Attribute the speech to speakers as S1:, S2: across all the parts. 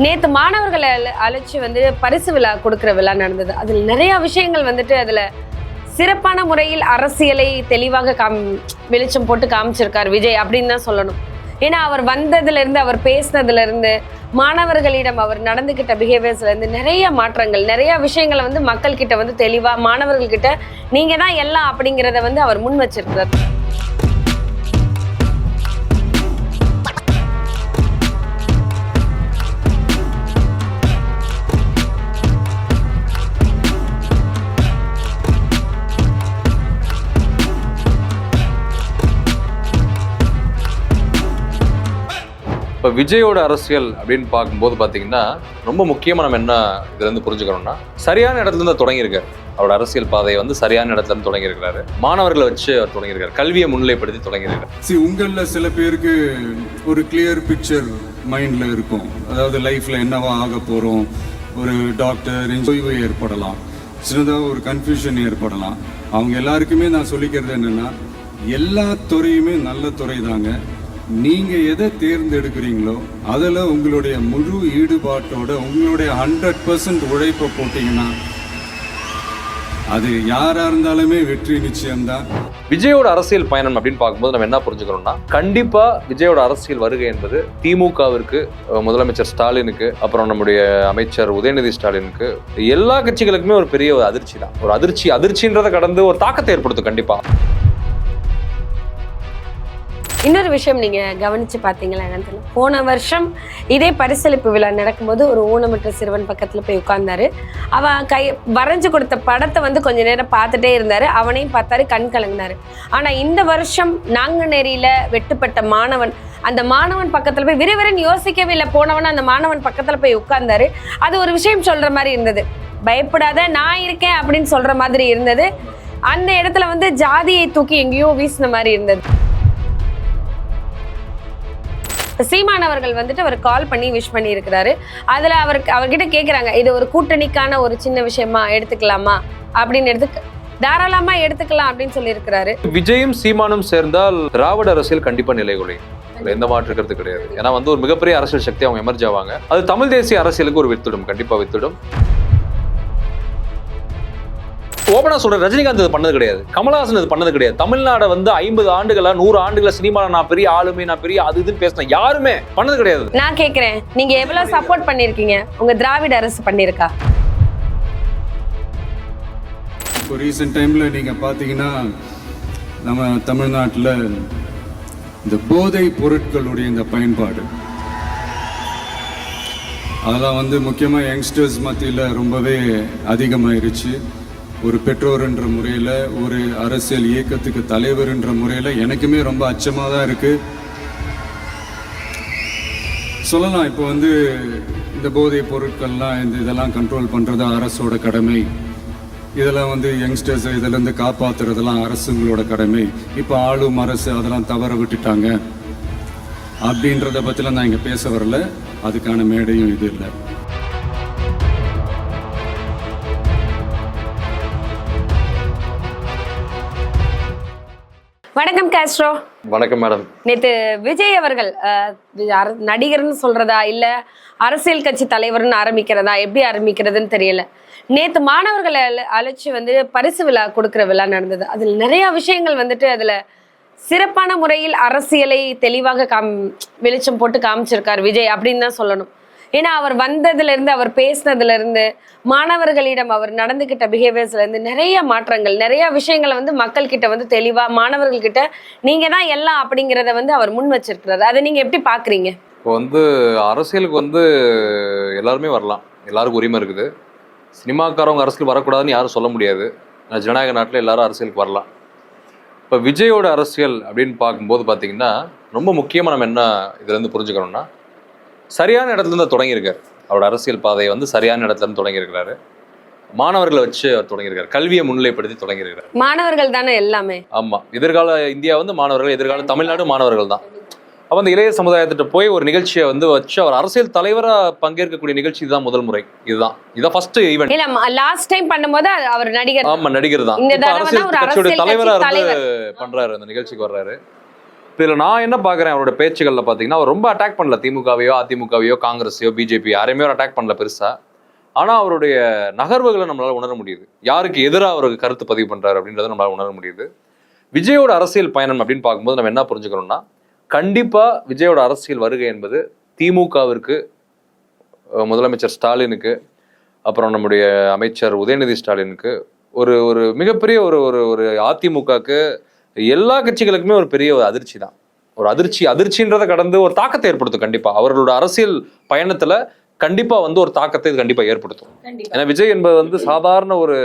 S1: நேத்து மாணவர்களை அழைச்சி வந்து பரிசு விழா கொடுக்கிற விழா நடந்தது. அதில் நிறைய விஷயங்கள் வந்துட்டு அதுல சிறப்பான முறையில் அரசியலை தெளிவாக வெளிச்சம் போட்டு காமிச்சிருக்கார் விஜய் அப்படின்னு தான் சொல்லணும். ஏன்னா அவர் வந்ததுல இருந்து, அவர் பேசினதுல இருந்து, மாணவர்களிடம் அவர் நடந்துகிட்ட பிஹேவியர்ஸ்ல இருந்து நிறைய மாற்றங்கள், நிறைய விஷயங்களை வந்து மக்கள் கிட்ட வந்து தெளிவா மாணவர்கள் கிட்ட நீங்க தான் எல்லாம் அப்படிங்கிறத வந்து அவர் முன் வச்சிருக்கிறார்.
S2: இப்போ விஜயோட அரசியல் அப்படின்னு பார்க்கும்போது பார்த்தீங்கன்னா ரொம்ப முக்கியமாக நம்ம என்ன இதுலேருந்து புரிஞ்சுக்கணும்னா, சரியான இடத்துல இருந்து தொடங்கியிருக்காரு. அவரோட அரசியல் பாதையை வந்து சரியான இடத்துல இருந்து தொடங்கியிருக்கிறாரு. மாணவர்களை வச்சு அவர் தொடங்கியிருக்காரு. கல்வியை முன்னிலைப்படுத்தி தொடங்கியிருக்காரு.
S3: உங்களில் சில பேருக்கு ஒரு கிளியர் பிக்சர் மைண்டில் இருக்கும். அதாவது லைஃப்பில் என்னவா ஆக போகிறோம், ஒரு டாக்டர், ஓய்வு ஏற்படலாம், சின்னதாக ஒரு கன்ஃபியூஷன் ஏற்படலாம். அவங்க எல்லாருக்குமே நான் சொல்லிக்கிறது என்னென்னா, எல்லா துறையுமே நல்ல துறை தாங்க. நீங்கள் எதை தேர்ந்தெடுக்கிறீங்களோ அதில் உங்களுடைய முழு ஈடுபாட்டோட உங்களுடைய 100% உழைப்பை போட்டிங்கன்னா அது யாராக இருந்தாலுமே வெற்றி நிச்சயம்தான்.
S2: விஜயோட அரசியல் பயணம் அப்படின்னு பார்க்கும்போது நம்ம என்ன புரிஞ்சுக்கணும்னா, கண்டிப்பா விஜயோட அரசியல் வருகை என்பது திமுகவிற்கு, முதலமைச்சர் ஸ்டாலினுக்கு, அப்புறம் நம்முடைய அமைச்சர் உதயநிதி ஸ்டாலினுக்கு, எல்லா கட்சிகளுக்குமே ஒரு பெரிய ஒரு அதிர்ச்சி தான். ஒரு அதிர்ச்சின்றதை கடந்து ஒரு தாக்கத்தை ஏற்படுத்தும் கண்டிப்பா.
S1: இன்னொரு விஷயம் நீங்க கவனிச்சு பாத்தீங்களா என்னன்னு தெரியல, போன வருஷம் இதே பரிசளிப்பு விழா நடக்கும்போது ஒரு ஊனமற்ற சிறுவன் பக்கத்துல போய் உட்கார்ந்தாரு. அவன் வரைஞ்சு கொடுத்த படத்தை வந்து கொஞ்ச நேரம் பார்த்துட்டே இருந்தாரு. அவனையும் பார்த்தாரு, கண் கலங்கினாரு. ஆனா இந்த வருஷம் நாங்குநேரியில வெட்டுப்பட்ட மாணவன், அந்த மாணவன் பக்கத்துல போய் விரைவிரன் யோசிக்கவே இல்லை, போனவன அந்த மாணவன் பக்கத்துல போய் உட்கார்ந்தாரு. அது ஒரு விஷயம் சொல்ற மாதிரி இருந்தது. பயப்படாத, நான் இருக்கேன் அப்படின்னு சொல்ற மாதிரி இருந்தது. அந்த இடத்துல வந்து ஜாதியை தூக்கி எங்கேயோ வீசின மாதிரி இருந்தது. சீமான் அவர்கள் வந்துட்டு அவர் கால் பண்ணி விஷ் பண்ணி இருக்கிறாரு. அதுல அவர்கிட்ட கேட்குறாங்க, இது ஒரு கூட்டணிக்கான ஒரு சின்ன விஷயமா எடுத்துக்கலாமா அப்படின்னு. தாராளமா எடுத்துக்கலாம் அப்படின்னு சொல்லி இருக்கிறாரு.
S2: விஜயும் சீமானும் சேர்ந்தால் திராவிட அரசியல் கண்டிப்பா நிலைகுலையும், எந்த மாற்றுக்கிறது கிடையாது. ஏன்னா வந்து ஒரு மிகப்பெரிய அரசியல் சக்தி அவங்க எமர்ஜ் ஆவாங்க. அது தமிழ் தேசிய அரசியலுக்கு ஒரு வித்துடும், கண்டிப்பா வித்துடும். ஓபனா சொல்ற, ரஜினிகாந்த் இது பண்ணது கிடையாது, கமலஹாசன் இது பண்ணது கிடையாது. தமிழ்நாடு வந்து 50 ஆண்டுகளா 100 ஆண்டுகளா சினிமால நான் பெரிய ஆளுமை, நான் பெரிய அது இதுன்னு பேசினேன், யாருமே பண்ணது கிடையாது.
S1: நான் கேட்கிறேன், நீங்க எவ்வளவு சப்போர்ட் பண்ணிருக்கீங்க? உங்க திராவிட அரசு பண்ணிருக்கா?
S3: இப்போ ரீசெண்ட் டைம்ல நீங்க பாத்தீங்கன்னா நம்ம தமிழ்நாட்டில் இந்த போதை பொருட்களுடைய இந்த பயன்பாடு, அதெல்லாம் வந்து முக்கியமாக யங்ஸ்டர்ஸ் மத்தியில் ரொம்பவே அதிகமாயிருச்சு. ஒரு பெற்றோர் என்ற முறையில், ஒரு அரசியல் இயக்கத்துக்கு தலைவர் என்ற முறையில் எனக்குமே ரொம்ப அச்சமாக தான் இருக்குது. சொல்லலாம், இப்போ வந்து இந்த போதை பொருட்கள்லாம் இதெல்லாம் கண்ட்ரோல் பண்ணுறது அரசோட கடமை. இதெல்லாம் வந்து யங்ஸ்டர்ஸை இதிலேருந்து காப்பாற்றுறதெல்லாம் அரசுங்களோட கடமை. இப்போ ஆளும் அரசு அதெல்லாம் தவற விட்டுட்டாங்க அப்படின்றத பற்றிலாம் நான் இங்கே பேச வரல. அதுக்கான மேடையும் இது இல்லை.
S1: வணக்கம் காஸ்ட்ரோ.
S2: வணக்கம் மேடம்.
S1: நேத்து விஜய் அவர்கள் நடிகர்னு சொல்றதா இல்ல அரசியல் கட்சி தலைவர்னு ஆரம்பிக்கிறதா, எப்படி ஆரம்பிக்கிறதுன்னு தெரியல, நேத்து மாணவர்களை அழைச்சி வந்து பரிசு விழா கொடுக்கிற விழா நடந்தது. அதில் நிறைய விஷயங்கள் வந்துட்டு அதுல சிறப்பான முறையில் அரசியலை தெளிவாக வெளிச்சம் போட்டு காமிச்சிருக்கார் விஜய் அப்படின்னு தான் சொல்லணும். ஏன்னா அவர் வந்ததுல இருந்து, அவர் பேசினதுல இருந்து, மாணவர்களிடம் அவர் நடந்துகிட்ட பிஹேவியர்ஸ்ல இருந்து நிறைய மாற்றங்கள், நிறைய விஷயங்களை வந்து மக்கள் கிட்ட வந்து தெளிவா மாணவர்கள் கிட்ட நீங்க தான் எல்லாம் அப்படிங்கிறத வந்து அவர் முன் வச்சிருக்கிறாரு. அதை நீங்க எப்படி பாக்குறீங்க?
S2: இப்போ வந்து அரசியலுக்கு வந்து எல்லாருமே வரலாம், எல்லாருக்கும் உரிமை இருக்குது. சினிமாக்காரவங்க அரசியல் வரக்கூடாதுன்னு யாரும் சொல்ல முடியாது. ஜனநாயக நாட்டில் எல்லாரும் அரசியலுக்கு வரலாம். இப்போ விஜயோட அரசியல் அப்படின்னு பார்க்கும்போது பார்த்தீங்கன்னா ரொம்ப முக்கியமாக நம்ம என்ன இதுலேருந்து புரிஞ்சுக்கணும்னா, சரியான இடத்துல இருந்து தொடங்கியிருக்காரு. அவரோட அரசியல் பாதையை வந்து சரியான இடத்துல இருந்து தொடங்கியிருக்கிறாரு. மாணவர்களை வச்சு அவர் தொடங்கியிருக்காரு. கல்வியை முன்னிலைப்படுத்தி தொடங்கியிருக்காரு.
S1: மாணவர்கள் தானே எல்லாமே.
S2: ஆமா, எதிர்கால இந்தியா வந்து மாணவர்கள், எதிர்கால தமிழ்நாடு மாணவர்கள் தான். அப்போ அந்த இளைய சமுதாயத்திட்ட போய் ஒரு நிகழ்ச்சியை வந்து வச்சு அவர் அரசியல் தலைவராக பங்கேற்கக்கூடிய நிகழ்ச்சி இதுதான் முதல் முறை. இதான் ஃபர்ஸ்ட் ஈவென்ட்.
S1: இல்ல, லாஸ்ட் டைம் பண்ணும்போது அவர் நடிகர்.
S2: ஆமா, நடிகர் தான். அரசியல் கட்சியோட தலைவரா இருந்து பண்றாரு, அந்த நிகழ்ச்சிக்கு வர்றாரு. இதுல நான் என்ன பாக்குறேன் அவரோட பேச்சுகள்ல பாத்தீங்கன்னா அவர் ரொம்ப அட்டாக் பண்ணல திமுகவையோ அதிமுகவையோ காங்கிரஸையோ பிஜேபி யாரையுமே அவர் அட்டாக் பண்ணல பெருசா. ஆனா அவருடைய நகர்வுகளை நம்மளால உணர முடியுது, யாருக்கு எதிராக அவருக்கு கருத்து பதிவு பண்றாரு அப்படின்றத நம்மளால உணர முடியுது. விஜயோட அரசியல் பயணம் அப்படின்னு பார்க்கும்போது நம்ம என்ன புரிஞ்சுக்கணும்னா, கண்டிப்பா விஜயோட அரசியல் வருகை என்பது திமுகவிற்கு, முதலமைச்சர் ஸ்டாலினுக்கு, அப்புறம் நம்முடைய அமைச்சர் உதயநிதி ஸ்டாலினுக்கு, ஒரு ஒரு மிகப்பெரிய ஒரு ஒரு ஒரு அதிமுகக்கு, எல்லா கட்சிகளுக்குமே ஒரு பெரிய ஒரு அதிர்ச்சி தான். ஒரு அதிர்ச்சின்றதை கடந்து ஒரு தாக்கத்தை ஏற்படுத்தும். கண்டிப்பா அவர்களோட அரசியல் பயணத்துல கண்டிப்பா வந்து ஒரு தாக்கத்தை இது கண்டிப்பா ஏற்படுத்தும். ஏன்னா விஜய் என்பது வந்து சாதாரண ஒரு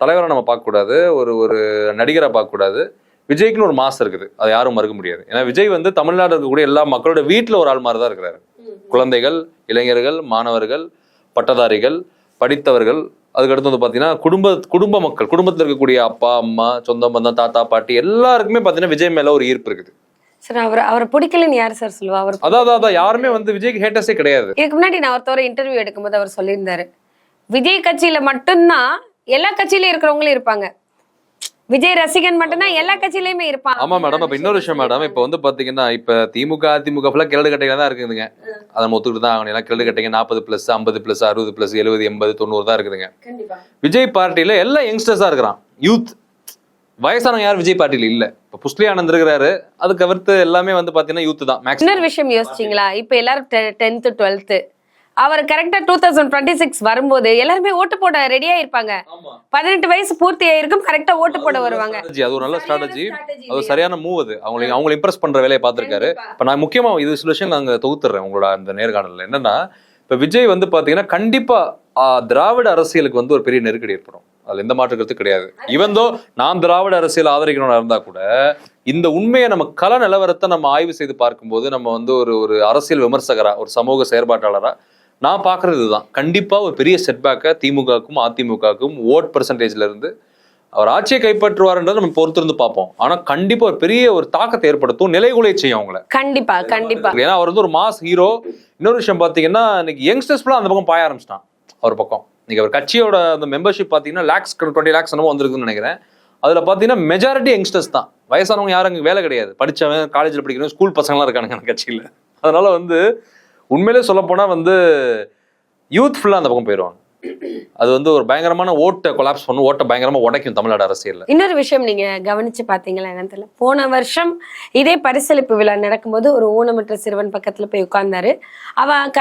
S2: தலைவரை நம்ம பார்க்க கூடாது, ஒரு ஒரு நடிகரை பார்க்க கூடாது. விஜய்க்குன்னு ஒரு மாசம் இருக்குது, அதை யாரும் மறுக்க முடியாது. ஏன்னா விஜய் வந்து தமிழ்நாடு இருக்கக்கூடிய எல்லா மக்களோட வீட்டுல ஒரு ஆள் மாதிரி தான் இருக்கிறாரு. குழந்தைகள், இளைஞர்கள், மாணவர்கள், பட்டதாரிகள், படித்தவர்கள், அதுக்கடுத்து வந்து பாத்தீங்கன்னா குடும்ப மக்கள், குடும்பத்தில் இருக்கக்கூடிய அப்பா அம்மா, சொந்த பந்தம், தாத்தா பாட்டி எல்லாருக்குமே பாத்தீங்கன்னா விஜய் மேல ஒரு ஈர்ப்பு இருக்குது.
S1: சார் அவரை பிடிக்கலன்னு யாரு சார் சொல்லுவா? அவர்
S2: அதான் யாருமே வந்து விஜய்க்கு ஹேட்டர்ஸே கிடையாது.
S1: இதுக்கு முன்னாடி நான் ஒருத்தவரை இன்டர்வியூ எடுக்கும்போது அவர் சொல்லியிருந்தாரு, விஜய் கட்சியில மட்டும்தான் எல்லா கட்சியிலயும் இருக்கிறவங்களும் இருப்பாங்க, விஜய் ரசிகன் மட்டும்தான் எல்லா கட்சியிலயுமே இருப்பாங்க.
S2: ஆமா மேடம். இப்ப இன்னொரு விஷயம் மேடம், இப்ப வந்து பாத்தீங்கன்னா இப்ப திமுக அதிமுக ஃபுல்லா கிழடு கட்டைகளா தான் இருக்குதுங்க. அதை ஒத்துக்கிட்டு தான் ஆகணும். எல்லாம் கிழடு கட்டைங்க 40+, 50+, 60+, 70, 80, 90 தான் இருக்குதுங்க. விஜய் பார்ட்டியில எல்லாம் யங்ஸ்டர்ஸா இருக்கிறான், யூத். வயசானவங்க யாரும் விஜய் பார்ட்டியில இல்ல. இப்ப புஷ்லி ஆனந்த் இருக்கிறாரு, அதுக்கு அவர்த்து எல்லாமே வந்து பாத்தீங்கன்னா யூத் தான்.
S1: இன்னொரு விஷயம் யோசிச்சிங்களா, இப்ப எல்லாரும் 10th 12th அவர் கரெக்டா 2026 வரும்போது எல்லாருமே ஓட்டு போட ரெடியா இருப்பாங்க. 18 வயசு பூர்த்தி ஆயிருக்கும், கரெக்டா ஓட்டு போட வருவாங்க.
S2: அது ஒரு நல்ல ஸ்ட்ராட்டஜி, அது சரியான மூவ். அது அவங்களை இம்ப்ரெஸ் பண்ற வேலையை பார்த்திருக்காரு. இப்ப நான் முக்கியமா இது சில விஷயம் நாங்க தொகுத்துறேன் உங்களோட அந்த நேர்காணல்ல. என்னன்னா இப்ப விஜய் வந்து பாத்தீங்கன்னா கண்டிப்பா திராவிட அரசியலுக்கு வந்து ஒரு பெரிய நெருக்கடி ஏற்படும், அதுல எந்த மாற்று கருத்து கிடையாது. ஈவன் தோ நாம் திராவிட அரசியல் ஆதரிக்கணும்னு இருந்தா கூட இந்த உண்மையை நம்ம கள நிலவரத்தை நம்ம ஆய்வு செய்து பார்க்கும்போது நம்ம வந்து ஒரு அரசியல் விமர்சகரா, ஒரு சமூக செயற்பாட்டாளரா நான் பாக்குறது இதுதான். கண்டிப்பா ஒரு பெரிய செட்பேக்கை திமுகவுக்கும் அதிமுகவுக்கும் ஓட் பெர்சன்டேஜ்ல இருந்து அவர் ஆட்சியை கைப்பற்றுவார்ன்றதை நம்ம பொறுத்திருந்து பார்ப்போம். ஆனா கண்டிப்பா ஒரு பெரிய ஒரு தாக்கத்தை ஏற்படுத்தும், நிலைகுலை செய்யும் அவங்கள. கண்டிப்பா. ஏன்னா அவர் வந்து ஒரு மாஸ் ஹீரோ. இன்னொரு விஷயம் பாத்தீங்கன்னா இன்னைக்கு யங்ஸ்டர்ஸ் ஃபுல்லா அந்த பக்கம் பாய ஆரம்பிச்சிட்டான் அவர் பக்கம். இன்னைக்கு அவர் கட்சியோட அந்த மெம்பர்ஷிப் பாத்தீங்கன்னா 20 lakhs என்னமோ வந்திருக்குன்னு நினைக்கிறேன். அதுல பாத்தீங்கன்னா மெஜாரிட்டி யங்ஸ்டர்ஸ் தான். வயசானவங்க யாரும் அங்கே வேலை கிடையாது, படிச்சவன், காலேஜ்ல படிக்கணும், ஸ்கூல் பசங்களாம் இருக்கானுங்க கட்சியில. அதனால வந்து உண்மையிலே சொல்ல போனா வந்து யூத் ஃபுல்லா அந்த பக்கம் போயிடுவாங்க. அது வந்து ஒரு பயங்கரமான ஓட்டை கொலாப்ஸ் பண்ணும், ஓட்டை பயங்கரமா உடைக்கும் தமிழ்நாடு அரசியல். இன்னொரு விஷயம் நீங்க கவனிச்சு பாத்தீங்களா என்னன்னு தெரியல, போன வருஷம் இதே பரிசளிப்பு விழா நடக்கும்போது ஒரு ஊனமற்ற சிறுவன் பக்கத்துல போய் உட்கார்ந்தாரு. அவன்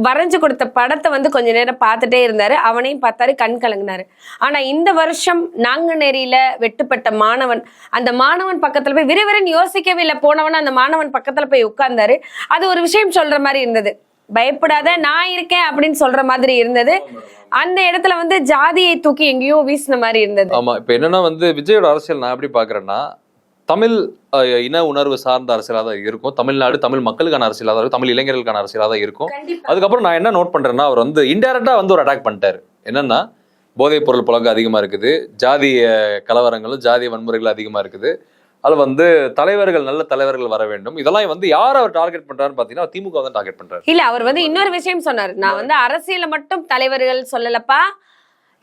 S2: வரைஞ்சு கொடுத்த படத்தை வந்து கொஞ்ச நேரம் பார்த்துட்டே இருந்தாரு, அவனையும் பார்த்தாரு, கண் கலங்கினாரு. ஆனா இந்த வருஷம் நாங்குநேரியில வெட்டுப்பட்ட மாணவன், அந்த மாணவன் பக்கத்துல போய் விறுவிறுன்னு யோசிக்கவே இல்லை, போனவன் அந்த மாணவன் பக்கத்துல போய் உட்கார்ந்தாரு. அது ஒரு விஷயம் சொல்ற மாதிரி இருந்தது, பயப்படாத நான் இருக்கேன் அப்படின்னு சொல்ற மாதிரி இருந்தது. அந்த இடத்துல வந்து ஜாதியை தூக்கி எங்கேயோ வீசின மாதிரி இருந்தது. ஆமா, இப்ப என்னன்னா வந்து விஜயோட அரசியல் நான் எப்படி பாக்குறேன்னா, தமிழ் இன உணர்வு சார்ந்த அரசியலாக தான் இருக்கும். தமிழ்நாடு தமிழ் மக்களுக்கான அரசியலாக தான் இருக்கும், தமிழ் இளைஞர்களுக்கான அரசியலாக தான் இருக்கும். அதுக்கப்புறம் நான் என்ன நோட் பண்றேன்னா, அவர் வந்து இன்டைரக்டா வந்து ஒரு அட்டாக் பண்ணிட்டாரு. என்னன்னா போதைப் பொருள் புழக்கம் அதிகமா இருக்குது, ஜாதிய கலவரங்களும் ஜாதிய வன்முறைகள் அதிகமா இருக்குது, அதுல வந்து தலைவர்கள், நல்ல தலைவர்கள் வர வேண்டும். இதெல்லாம் வந்து யார் அவர் டார்கெட் பண்றாருன்னு பாத்தீங்கன்னா திமுக தான் டார்கெட் பண்றாரு. இல்ல, அவர் வந்து இன்னொரு விஷயம் சொன்னாரு, நான் வந்து அரசியல மட்டும் தலைவர்கள் சொல்லலப்பா,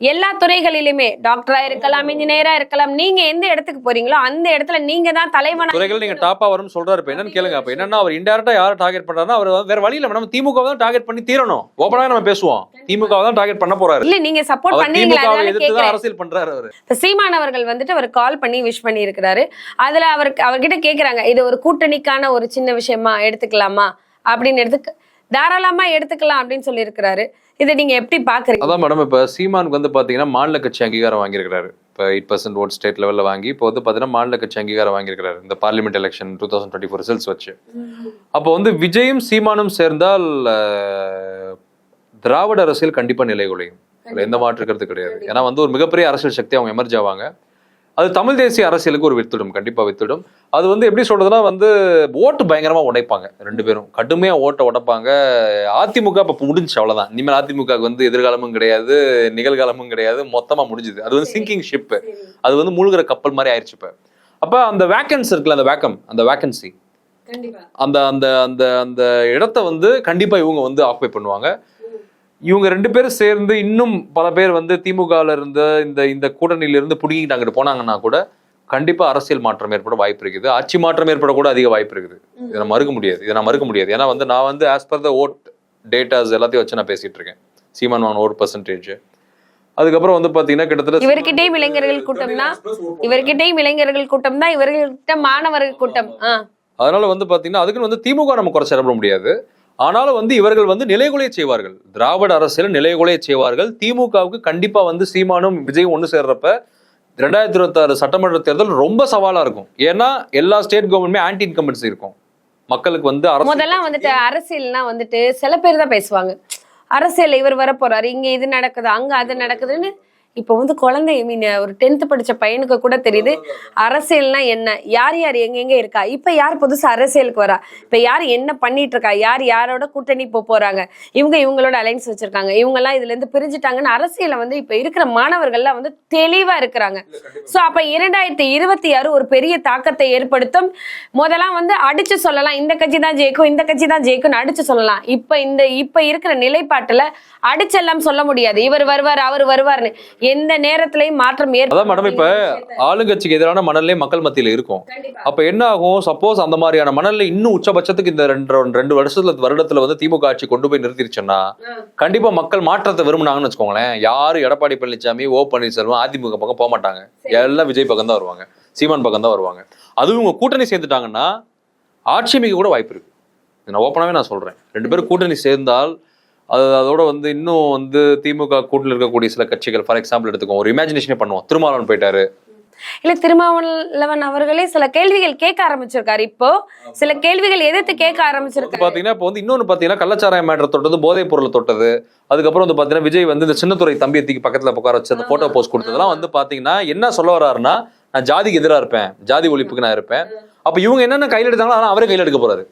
S2: எல்லா துறைகளிலுமே டாக்டரா இருக்கலாம், இன்ஜினியரா இருக்கலாம், நீங்க எந்த இடத்துக்கு போறீங்களோ அந்த இடத்துல நீங்க தான் தலைவனா துறைகள் நீங்க டாப்பா வரும்னு சொல்றாரு. இப்ப என்னன்னு கேளுங்க. அப்ப என்னன்னா அவர் இன்டைரக்டா யாரை டார்கெட் பண்றாருன்னா, அவர் வேற வழியில மேடம் திமுக தான் டார்கெட் பண்ணி தீரணும். ஓபனா நம்ம பேசுவோம், திமுக தான் டார்கெட் பண்ண போறாரு. இல்ல நீங்க சப்போர்ட் பண்ணீங்களா, எதிர்த்து தான் அரசியல் பண்றாரு அவர். இப்ப சீமான் அவர்கள் வந்துட்டு அவர் கால் பண்ணி விஷ் பண்ணி இருக்கிறாரு. அதுல அவர்கிட்ட கேக்குறாங்க, இது ஒரு கூட்டணிக்கான ஒரு சின்ன விஷயமா எடுத்துக்கலாமா அப்படின்னு, எடுத்து தாராளமா எடுத்துக்கலாம் அப்படின்னு சொல்லி இருக்கிறாரு. இதை நீங்க எப்படி பாக்குறீங்க? அதான் மேடம், இப்ப சீமானுக்கு வந்து பாத்தீங்கன்னா மாநில கட்சி அங்கீகாரம் வாங்கியிருக்காரு. இப்ப 8% ஓட் ஸ்டேட் லெவல்ல வாங்கி இப்போ வந்து பாத்தீங்கன்னா மாநில கட்சி அங்கீகாரம் வாங்கியிருக்காரு இந்த பார்லிமெண்ட் எலெக்ஷன் 2024 ரிசல்ட்ஸ் வச்சு. அப்போ வந்து விஜயும் சீமானும் சேர்ந்தால் திராவிட அரசியல் கண்டிப்பா நிலைகுலையும், எந்த மாற்று கருத்து கிடையாது. ஏன்னா வந்து ஒரு மிகப்பெரிய அரசியல் சக்தி அவங்க எமர்ஜ் ஆவாங்க. அது தமிழ் தேசிய அரசியலுக்கு ஒரு வித்துடும், கண்டிப்பா வித்துடும். அது வந்து எப்படி சொல்றதுன்னா வந்து ஓட்டு பயங்கரமா உடைப்பாங்க, ரெண்டு பேரும் கடுமையா ஓட்டை உடைப்பாங்க. அதிமுக இப்ப முடிஞ்சு, அவ்வளவுதான். இனிமேல் அதிமுக வந்து எதிர்காலமும் கிடையாது, நிகழ்காலமும் கிடையாது, மொத்தமா முடிஞ்சுது. அது வந்து சிங்கிங் ஷிப், அது வந்து மூழ்கிற கப்பல் மாதிரி ஆயிடுச்சு. அப்ப அந்த வேக்கன்சி இருக்குல்ல, அந்த வேக்கன்சி, அந்த அந்த அந்த அந்த இடத்த வந்து கண்டிப்பா இவங்க வந்து ஆக்குபை பண்ணுவாங்க. இவங்க ரெண்டு பேரும் சேர்ந்து இன்னும் பல பேர் வந்து திமுகல இருந்து இந்த கூட்டணியில இருந்து புடுங்கிட்டு அங்கிட்டு போனாங்கன்னா கூட கண்டிப்பா அரசியல் மாற்றம் ஏற்பட வாய்ப்பு இருக்குது. ஆட்சி மாற்றம் ஏற்பட கூட அதிக வாய்ப்பு இருக்குது. இதை மறுக்க முடியாது. ஏன்னா வந்து நான் வந்து ஆஸ் பர் த ஓட் டேட்டாஸ் எல்லாத்தையும் வச்சு நான் பேசிட்டு இருக்கேன். சீமான் வாங்கின ஓட் பர்சன்டேஜ், அதுக்கப்புறம் வந்து பாத்தீங்கன்னா கிட்டத்தட்ட
S1: இவர்கிட்டயும் இளைஞர்கள் கூட்டம் தான் இவர்கிட்ட மாணவர்கள் கூட்டம்.
S2: அதனால வந்து பாத்தீங்கன்னா அதுக்குன்னு வந்து திமுக நம்ம குறைச்சிட முடியாது. ஆனாலும் வந்து இவர்கள் வந்து நிலைகுலைய செய்வார்கள். திராவிட அரசியல் நிலைகுலைய செய்வார்கள். திமுகவுக்கு கண்டிப்பா வந்து சீமானும் விஜயும் ஒண்ணு சேர்றப்ப 2026 சட்டமன்ற தேர்தல் ரொம்ப சவாலா இருக்கும். ஏன்னா எல்லா ஸ்டேட் கவர்மெண்ட்மே ஆன்டி இன்கம்பன்சி இருக்கும். மக்களுக்கு வந்து
S1: முதல்லாம் வந்துட்டு அரசியல்னா வந்துட்டு சில பேர் தான் பேசுவாங்க. அரசியல் இவர் வர போறாரு, இங்க இது நடக்குது, அங்க அது நடக்குதுன்னு. இப்போ வந்து குழந்தை ஒரு 10th படிச்ச பையனுக்கு கூட தெரியுது அரசியல்னா என்ன, யார் யார் எங்க இருக்கா, இப்ப யார் புதுசா அரசியலுக்கு வரா, இப்ப யார் என்ன பண்ணிட்டு இருக்கா, யார் யாரோட கூட்டணி போறாங்க, இவங்களோட அலைன்ஸ் வச்சிருக்காங்க, இவங்க எல்லாம் இதுல இருந்து பிரிஞ்சுட்டாங்கன்னு அரசியல வந்து இப்ப இருக்கிற மாணவர்கள்லாம் வந்து தெளிவா இருக்கிறாங்க. சோ அப்ப 2026 ஒரு பெரிய தாக்கத்தை ஏற்படுத்தும். முதலாம் வந்து அடிச்சு சொல்லலாம் இந்த கட்சி தான் ஜெயிக்கும், இந்த கட்சி தான் ஜெயிக்கும்னு அடிச்சு சொல்லலாம். இப்ப இருக்கிற நிலைப்பாட்டுல அடிச்செல்லாம் சொல்ல முடியாது. இவர் வருவார், அவர் வருவார்னு எந்த நேரத்திலையும் மாற்றம்
S2: அதான் மேடம், இப்ப ஆளுங்கட்சிக்கு எதிரான மனநிலை மக்கள் மத்தியில இருக்கும். அப்ப என்ன ஆகும், சப்போஸ் அந்த மாதிரியான மனநிலை இன்னும் உச்சபட்சத்துக்கு இந்த ரெண்டு வருடத்துல வந்து திமுக ஆட்சி கொண்டு போய் நிறுத்திருச்சுன்னா கண்டிப்பா மக்கள் மாற்றத்தை விரும்பினாங்கன்னு வச்சுக்கோங்களேன். யாரும் எடப்பாடி பழனிசாமி, ஓ பன்னீர்செல்வம் அதிமுக பக்கம் போக மாட்டாங்க. எல்லாம் விஜய் பக்கம் தான் வருவாங்க, சீமான் பக்கம் தான் வருவாங்க. அதுவும் இவங்க கூட்டணி சேர்ந்துட்டாங்கன்னா ஆட்சி அமைக்க கூட வாய்ப்பு இருக்கு. நான் ஓப்பனாவே நான் சொல்றேன், 2 பேரும் கூட்டணி சேர்ந்தால் அதோட வந்து இன்னும் வந்து திமுக கூட்டில் இருக்கக்கூடிய சில கட்சிகள், ஃபார் எக்ஸாம்பிள் எடுத்துக்கோம், ஒரு இமேஜினேஷனே பண்ணுவோம். திருமாவளவன் போயிட்டாரு,
S1: இல்ல திருமாவளவன் அவர்களே சில கேள்விகள் கேட்க ஆரம்பிச்சிருக்காரு. இப்போ சில கேள்விகள் எதிர்த்து கேட்க ஆரம்பிச்சிருக்காரு.
S2: பாத்தீங்கன்னா இப்போ வந்து இன்னொன்னு பாத்தீங்கன்னா கள்ளச்சாராய மேட்டர் தொட்டது, போதைப் பொருள் தொட்டது, அதுக்கப்புறம் வந்து பாத்தீங்கன்னா விஜய் வந்து இந்த சின்னத்துறை தம்பியை தூக்கி பக்கத்துல உட்கார வச்சு அந்த போட்டோ போஸ்ட் கொடுத்ததெல்லாம் வந்து பாத்தீங்கன்னா என்ன சொல்ல வர்றாருன்னா, நான் ஜாதிக்கு எதிராக இருப்பேன், ஜாதி ஒழிப்புக்கு நான் இருப்பேன். அப்ப இவங்க என்னென்ன கையில் எடுத்தாங்களோ ஆனா அவரே கையில் எடுக்க போறாரு.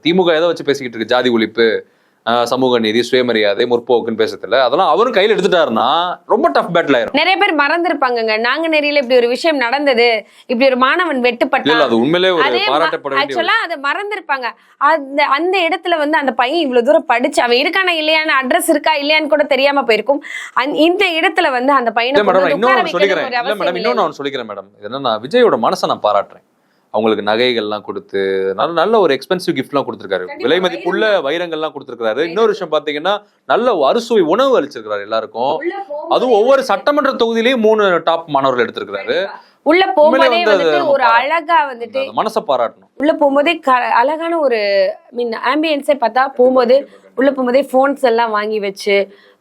S2: திமுக ஏதோ வச்சு பேசிக்கிட்டு இருக்கு, ஜாதி ஒழிப்பு, சமூக நீதி, சுயமரியாதை, முற்போக்குன்னு பேசுறதுல அதெல்லாம் அவரும் கையில் எடுத்துட்டாருன்னா ரொம்ப டஃப் பேட்டில் ஆயிரும்.
S1: நிறைய பேர் மறந்துருப்பாங்க, நாங்குநேரியில இப்படி ஒரு விஷயம் நடந்தது, இப்படி ஒரு மாணவன் வெட்டுப்பட்டான்,
S2: அது உண்மையிலே ஒரு பாராட்டப்பட வேண்டிய
S1: ஆக்சுவலா அதை மறந்துருப்பாங்க. அந்த இடத்துல வந்து அந்த பையன் இவ்வளவு தூரம் படிச்சு அவன் இருக்கான இல்லையான்னு, அட்ரஸ் இருக்கா இல்லையான்னு கூட தெரியாம போயிருக்கும். இந்த இடத்துல வந்து அந்த பையனை
S2: இன்னொன்னு சொல்லிக்கிறேன் மேடம், என்னன்னா விஜயோட மனசை நான் பாராட்டுறேன். அவங்களுக்கு நகைகள்லாம் கொடுத்து நல்ல ஒரு எக்ஸ்பென்சிவ் கிஃப்ட்லாம் கொடுத்துருக்காரு, விலை மதிப்புள்ள வைரங்கள்லாம் கொடுத்துருக்காரு. இன்னொரு விஷயம் பாத்தீங்கன்னா நல்ல அறுசுவை உணவு அளிச்சிருக்காரு எல்லாருக்கும். அதுவும் ஒவ்வொரு சட்டமன்ற தொகுதியிலையும் 3 டாப் மாணவர்கள் எடுத்திருக்காரு.
S1: உள்ள போகும்போதே வந்துட்டு ஒரு அழகா வந்துட்டு
S2: மனசை பாராட்டணும்.
S1: உள்ள போகும்போதே அழகான ஒரு ஆம்பியன்ஸே பார்த்தா, உள்ள போகும்போதே போன்ஸ் எல்லாம் வாங்கி வச்சு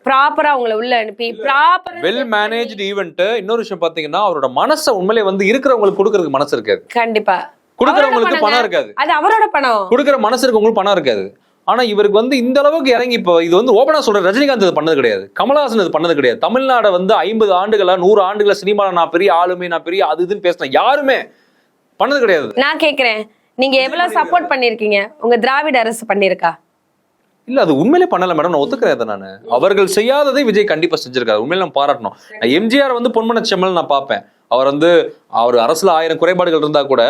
S1: ப்ராப்பரா அவங்கள உள்ள அனுப்பி ப்ராப்பரா
S2: வெல் மேனேஜ்டு ஈவென்ட். இன்னொரு விஷயம் பாத்தீங்கன்னா அவரோட மனசை உண்மையிலே வந்து இருக்கிறவங்களுக்கு கொடுக்கறதுக்கு மனசு இருக்காது.
S1: கண்டிப்பா
S2: கொடுக்கறவங்களுக்கு பணம் இருக்காது,
S1: அது அவரோட பணம்.
S2: கொடுக்கற மனசு இருக்கவங்களுக்கு பணம் இருக்காது. ஆனா இவருக்கு வந்து இந்த அளவுக்கு இறங்கி, இப்போ இது வந்து ஓபனா சொல்ற, ரஜினிகாந்த் இது பண்ணது கிடையாது, கமலஹாசன் இது பண்ணது கிடையாது. தமிழ்நாடு வந்து 50 ஆண்டுகளா 100 ஆண்டுகளா சினிமால நான் பெரிய ஆளுமை, நான் பெரிய அது இதுன்னு பேசினேன், யாருமே பண்ணது கிடையாது.
S1: நான் கேக்குறேன், நீங்க எவ்வளவு சப்போர்ட் பண்ணிருக்கீங்க, உங்க திராவிட அரசு பண்ணிருக்கா?
S2: இல்ல அது உண்மையிலே பண்ணல மேடம், நான் ஒத்துக்கிறேன். நான் அவர்கள் செய்யாததை விஜய் கண்டிப்பா செஞ்சிருக்காரு, உண்மையில நம்ம பாராட்டணும். எம்ஜிஆர் வந்து பொன்மன செம்மல் நான் பார்ப்பேன். அவர் அரசுல 1000 குறைபாடுகள் இருந்தா கூட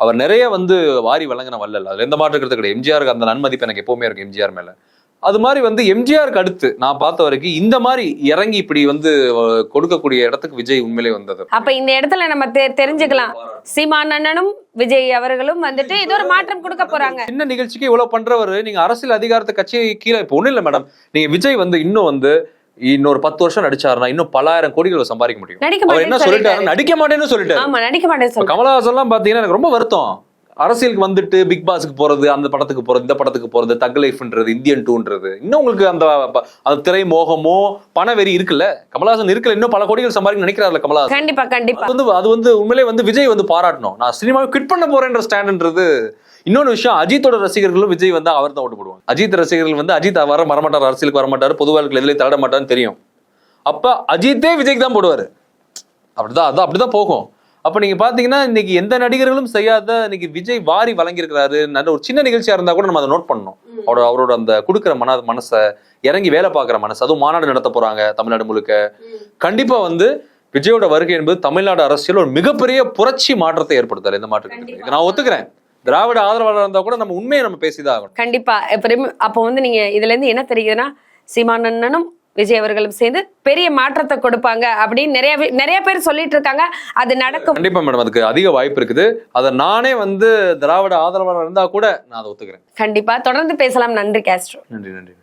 S2: அவர் நிறைய வந்து வாரி வழங்கின வல்லல், அதுல எந்த மாற்றம் கிடையாது. எம்ஜிஆருக்கு அந்த நன்மதிப்பு எனக்கு எப்பவுமே இருக்கு எம்ஜிஆர் மேல. அது மாதிரி வந்து எம்ஜிஆருக்கு அடுத்து நான் பார்த்த வரைக்கும் இந்த மாதிரி இறங்கி இப்படி வந்து கொடுக்கக்கூடிய இடத்துக்கு விஜய் உண்மையிலே வந்தது.
S1: அப்ப இந்த இடத்துல நம்ம தெரிஞ்சுக்கலாம், சீமான் அண்ணனும் விஜய் அவர்களும் வந்துட்டு இது ஒரு மாற்றம் கொடுக்க போறாங்க.
S2: சின்ன நிகழ்ச்சிக்கு இவ்வளவு பண்றவரு, நீங்க அரசியல் அதிகாரத்தை கட்சி கீழே இப்ப ஒண்ணு இல்ல மேடம், நீங்க விஜய் வந்து இன்னும் வந்து இன்னொரு 10 வருஷம் நடிச்சாருன்னா இன்னும் பல ஆயிரம் கோடிகள் சம்பாதிக்க முடியும். அவர் என்ன சொல்லிட்டாரு, நடிக்க மாட்டேன்னு சொல்லிட்டாரு.
S1: ஆமா, நடிக்க மாட்டேன்னு.
S2: கமலஹாசன் எல்லாம் பாத்தீங்கன்னா எனக்கு ரொம்ப வருத்தம், அரசியலுக்கு வந்துட்டு பிக் பாஸ்க்கு போறது, அந்த படத்துக்கு போறது, இந்த படத்துக்கு போறது, தக் லைஃப்ன்றது, இந்தியன் 2ன்றது, இன்னும் உங்களுக்கு அந்த திரை மோகமோ பண வெறி இருக்குல்ல, கமலஹாசன் இருக்குல்ல, இன்னும் பல கோடிகள் சம்பாதிக்க நினைக்கிறாருல கமலஹாசன்.
S1: கண்டிப்பா கண்டிப்பா.
S2: அது வந்து உண்மையிலே வந்து விஜய் வந்து பாராட்டணும். நான் சினிமாவை குவிட் பண்ண போறேன்ற ஸ்டாண்ட்ன்றது. இன்னொரு விஷயம், அஜித்தோட ரசிகர்களும் விஜய் வந்து அவர் தான் ஓட்டு போடுவாங்க. அஜித் ரசிகர்கள் வந்து அஜித் வரமாட்டார், அரசியலுக்கு வரமாட்டாரு, பொது வாழ்க்கையில் எதுலையும் தட மாட்டாருன்னு தெரியும். அப்ப அஜித்தே விஜய்க்கு தான் போடுவாரு. அப்படிதான் போகும். அப்ப நீங்க பாத்தீங்கன்னா இன்னைக்கு எந்த நடிகர்களும் செய்யாத இன்னைக்கு விஜய் வாரி வழங்கியிருக்கிறாரு. நல்ல ஒரு சின்ன நிகழ்ச்சியா இருந்தா கூட நம்ம அதை நோட் பண்ணணும். அவரோட அந்த கொடுக்குற மனசை, இறங்கி வேலை பார்க்குற மனசு, அதுவும் மாநாடு நடத்த போறாங்க தமிழ்நாடு முழுக்க. கண்டிப்பா வந்து விஜயோட வருகை என்பது தமிழ்நாடு அரசியல் ஒரு மிகப்பெரிய புரட்சி மாற்றத்தை ஏற்படுத்தாரு. இந்த மாற்றத்துக்கு நான் ஒத்துக்கிறேன். திராவிட ஆதரவாளர் இருந்தா கூட நம்ம உண்மையை நம்ம பேசிதான் ஆகணும்.
S1: கண்டிப்பா. அப்ப வந்து நீங்க இதுல இருந்து என்ன தெரியுதுன்னா, சீமான் அண்ணனும் விஜய் அவர்களும் சேர்ந்து பெரிய மாற்றத்தை கொடுப்பாங்க அப்படின்னு நிறைய பேர் சொல்லிட்டு இருக்காங்க. அது நடக்கும்.
S2: கண்டிப்பா மேடம், அதுக்கு அதிக வாய்ப்பு இருக்குது. அதை நானே வந்து திராவிட ஆதரவாளர் இருந்தா கூட நான் அதை ஒத்துக்கிறேன்.
S1: கண்டிப்பா தொடர்ந்து பேசலாம். நன்றி காஸ்ட்ரோ.
S2: நன்றி.